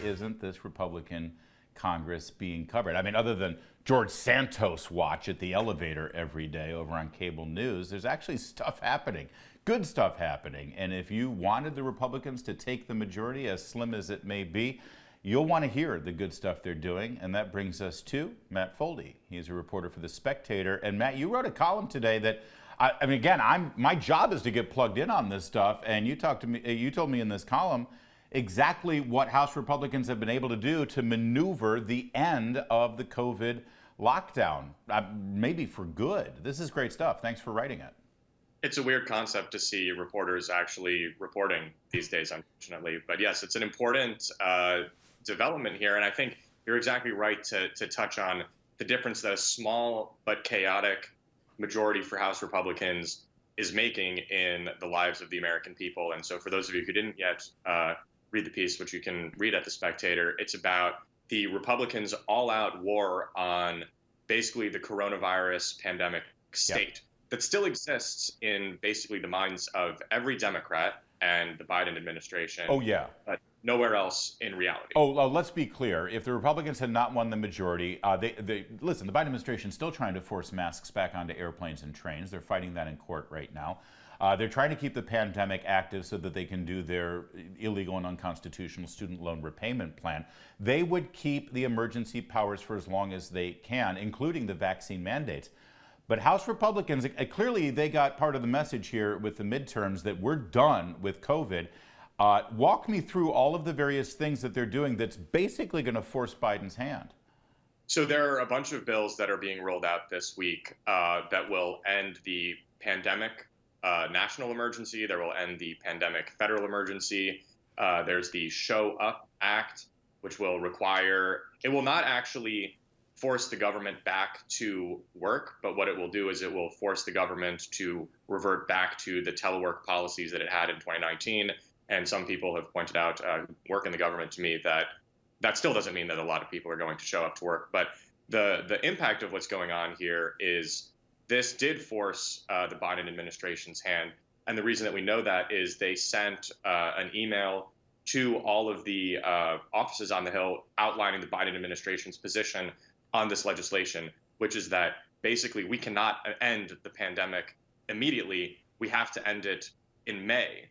isn't this Republican Congress being covered? I mean, other than George Santos watch at the elevator every day over on cable news, there's actually stuff happening, good stuff happening. And if you wanted the Republicans to take the majority, as slim as it may be, you'll want to hear the good stuff they're doing. And that brings us to Matt Foldi. He's a reporter for The Spectator. And Matt, you wrote a column today that, I mean, again, my job is to get plugged in on this stuff. And you told me in this column exactly what House Republicans have been able to do to maneuver the end of the COVID lockdown, maybe for good. This is great stuff. Thanks for writing it. It's a weird concept to see reporters actually reporting these days, unfortunately. But yes, it's an important development here. And I think you're exactly right to touch on the difference that a small but chaotic majority for House Republicans is making in the lives of the American people. And so for those of you who didn't yet read the piece, which you can read at The Spectator, it's about the Republicans' all-out war on basically the coronavirus pandemic state that still exists in basically the minds of every Democrat and the Biden administration. Oh, yeah. But nowhere else in reality. Oh, let's be clear. If the Republicans had not won the majority, listen, the Biden administration is still trying to force masks back onto airplanes and trains. They're fighting that in court right now. They're trying to keep the pandemic active so that they can do their illegal and unconstitutional student loan repayment plan. They would keep the emergency powers for as long as they can, including the vaccine mandates. But House Republicans, clearly they got part of the message here with the midterms that we're done with COVID. Walk me through all of the various things that they're doing that's basically going to force Biden's hand. So there are a bunch of bills that are being rolled out this week that will end the pandemic national emergency. There will end the pandemic federal emergency. There's the Show Up Act, which will require, it will not actually force the government back to work, but what it will do is it will force the government to revert back to the telework policies that it had in 2019. And some people have pointed out, work in the government, to me, that that still doesn't mean that a lot of people are going to show up to work. But the impact of what's going on here is this did force the Biden administration's hand. And the reason that we know that is they sent an email to all of the offices on the Hill outlining the Biden administration's position on this legislation, which is that basically we cannot end the pandemic immediately. We have to end it in May.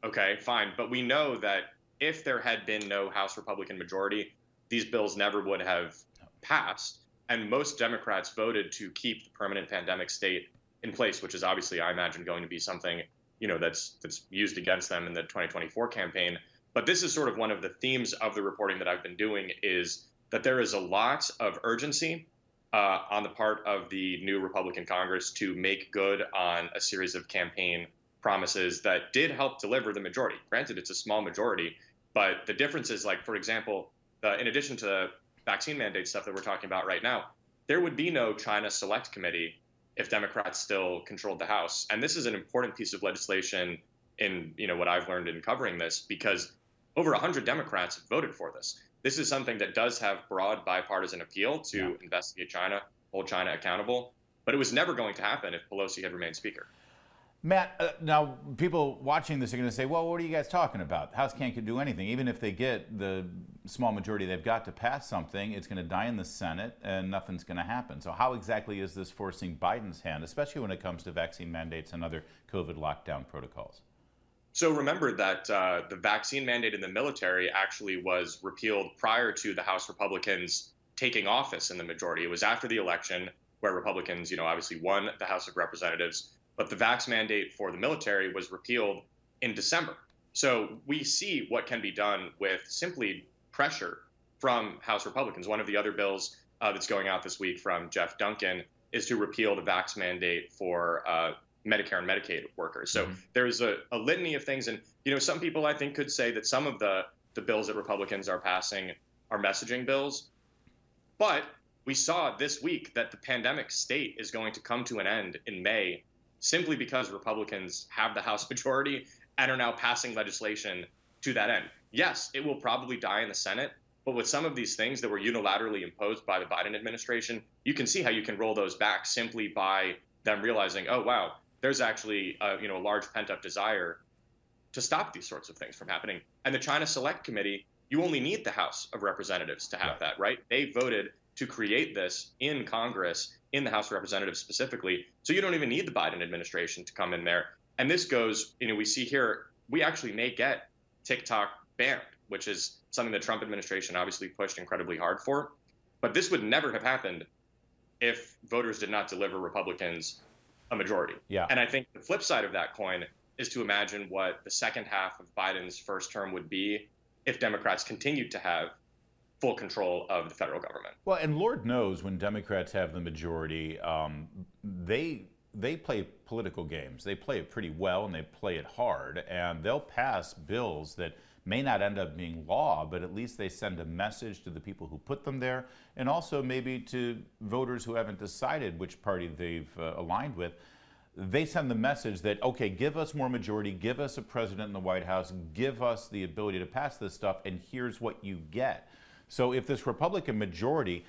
Okay, fine. But we know that if there had been no House Republican majority, these bills never would have passed. And most Democrats voted to keep the permanent pandemic state in place, which is obviously, I imagine, going to be something, that's used against them in the 2024 campaign. But this is sort of one of the themes of the reporting that I've been doing, is that there is a lot of urgency on the part of the new Republican Congress to make good on a series of campaign promises that did help deliver the majority. Granted, it's a small majority, but the difference is, like, for example, in addition to the vaccine mandate stuff that we're talking about right now, there would be no China Select Committee if Democrats still controlled the House. And this is an important piece of legislation in, what I've learned in covering this, because over 100 Democrats voted for this. This is something that does have broad bipartisan appeal to investigate China, hold China accountable, but it was never going to happen if Pelosi had remained Speaker. Matt, now people watching this are going to say, well, what are you guys talking about? The House can't do anything. Even if they get the small majority they've got to pass something, it's going to die in the Senate and nothing's going to happen. So how exactly is this forcing Biden's hand, especially when it comes to vaccine mandates and other COVID lockdown protocols? So remember that the vaccine mandate in the military actually was repealed prior to the House Republicans taking office in the majority. It was after the election where Republicans, obviously won the House of Representatives. But the vax mandate for the military was repealed in December. So we see what can be done with simply pressure from House Republicans. One of the other bills that's going out this week from Jeff Duncan is to repeal the vax mandate for Medicare and Medicaid workers. So there's a litany of things. And, some people, I think, could say that some of the bills that Republicans are passing are messaging bills. But we saw this week that the pandemic state is going to come to an end in May, simply because Republicans have the House majority and are now passing legislation to that end. Yes, it will probably die in the Senate, but with some of these things that were unilaterally imposed by the Biden administration, you can see how you can roll those back simply by them realizing, oh, wow, there's actually a large pent-up desire to stop these sorts of things from happening. And the China Select Committee you only need the House of Representatives to have that, right? They voted to create this in Congress, in the House of Representatives specifically. So you don't even need the Biden administration to come in there. And this goes, we see here, we actually may get TikTok banned, which is something the Trump administration obviously pushed incredibly hard for. But this would never have happened if voters did not deliver Republicans a majority. Yeah. And I think the flip side of that coin is to imagine what the second half of Biden's first term would be if Democrats continued to have full control of the federal government. Well, and Lord knows when Democrats have the majority, they play political games. They play it pretty well, and they play it hard, and they'll pass bills that may not end up being law, but at least they send a message to the people who put them there, and also maybe to voters who haven't decided which party they've aligned with. They send the message that, okay, give us more majority, give us a president in the White House, give us the ability to pass this stuff, and here's what you get. So if this Republican majority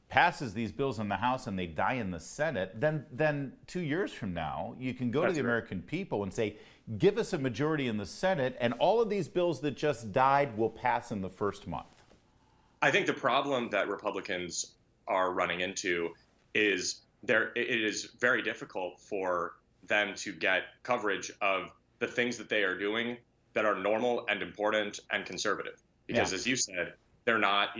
passes these bills in the House and they die in the Senate, then 2 years from now, you can go to the American people and say, give us a majority in the Senate, and all of these bills that just died will pass in the first month. I think the problem that Republicans are running into is it is very difficult for them to get coverage of the things that they are doing that are normal and important and conservative. Because as you said, they're not,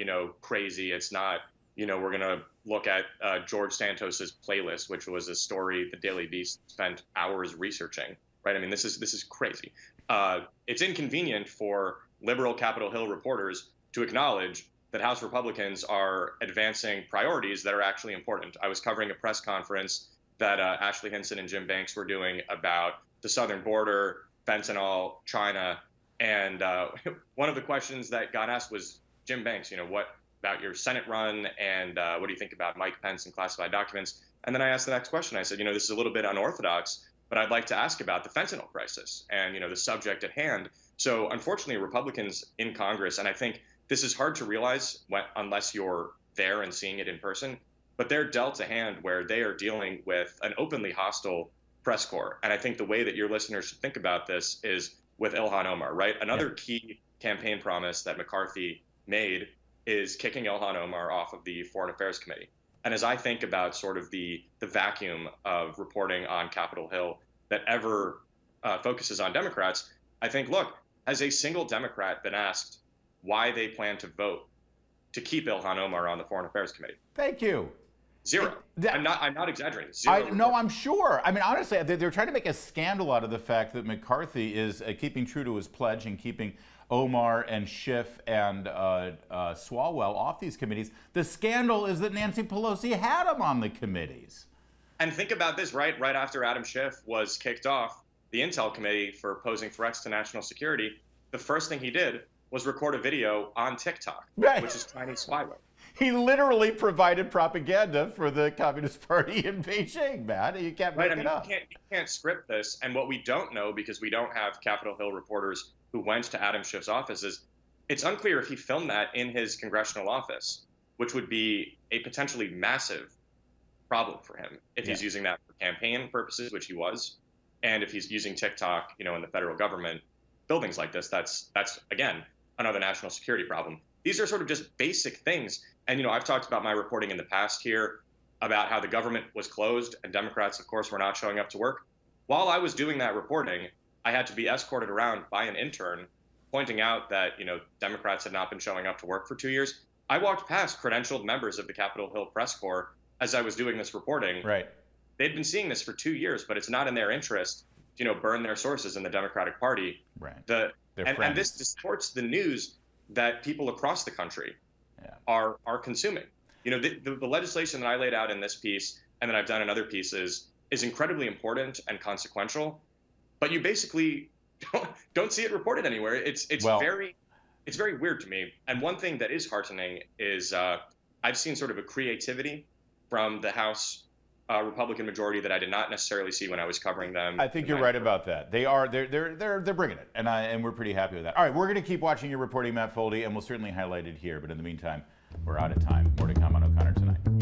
crazy. It's not, we're going to look at George Santos's playlist, which was a story the Daily Beast spent hours researching, right? I mean, this is crazy. It's inconvenient for liberal Capitol Hill reporters to acknowledge that House Republicans are advancing priorities that are actually important. I was covering a press conference that Ashley Hinson and Jim Banks were doing about the southern border, fentanyl, China, and one of the questions that got asked was, Jim Banks, what about your Senate run, and what do you think about Mike Pence and classified documents? And then I asked the next question. I said, this is a little bit unorthodox, but I'd like to ask about the fentanyl crisis and, the subject at hand. So unfortunately, Republicans in Congress, and I think this is hard to realize unless you're there and seeing it in person, but they're dealt a hand where they are dealing with an openly hostile press corps. And I think the way that your listeners should think about this is with Ilhan Omar, right? Another key campaign promise that McCarthy made is kicking Ilhan Omar off of the Foreign Affairs Committee. And as I think about sort of the vacuum of reporting on Capitol Hill that ever focuses on Democrats, I think, look, has a single Democrat been asked why they plan to vote to keep Ilhan Omar on the Foreign Affairs Committee? Thank you. Zero. I'm not exaggerating. Zero. No, I'm sure. I mean, honestly, they're trying to make a scandal out of the fact that McCarthy is keeping true to his pledge and keeping Omar and Schiff and Swalwell off these committees. The scandal is that Nancy Pelosi had him on the committees. And think about this, right? Right after Adam Schiff was kicked off the Intel Committee for posing threats to national security, the first thing he did was record a video on TikTok, which is Chinese spyware. He literally provided propaganda for the Communist Party in Beijing, man. You can't make it up. You can't script this. And what we don't know, because we don't have Capitol Hill reporters who went to Adam Schiff's office, is it's unclear if he filmed that in his congressional office, which would be a potentially massive problem for him if he's using that for campaign purposes, which he was, and if he's using TikTok, in the federal government buildings like this. That's again another national security problem. These are sort of just basic things. And, I've talked about my reporting in the past here about how the government was closed and Democrats, of course, were not showing up to work. While I was doing that reporting, I had to be escorted around by an intern pointing out that, Democrats had not been showing up to work for 2 years. I walked past credentialed members of the Capitol Hill press corps as I was doing this reporting. Right. They'd been seeing this for 2 years, but it's not in their interest to, burn their sources in the Democratic Party. Right. And this distorts the news that people across the country are consuming. The legislation that I laid out in this piece and that I've done in other pieces is incredibly important and consequential, but you basically don't see it reported anywhere. It's very weird to me. And one thing that is heartening is I've seen sort of a creativity from the House Republican majority that I did not necessarily see when I was covering them. I think you're right about that. They're bringing it, and we're pretty happy with that. All right, we're going to keep watching your reporting, Matt Foldi, and we'll certainly highlight it here. But in the meantime, we're out of time. More to come on O'Connor Tonight.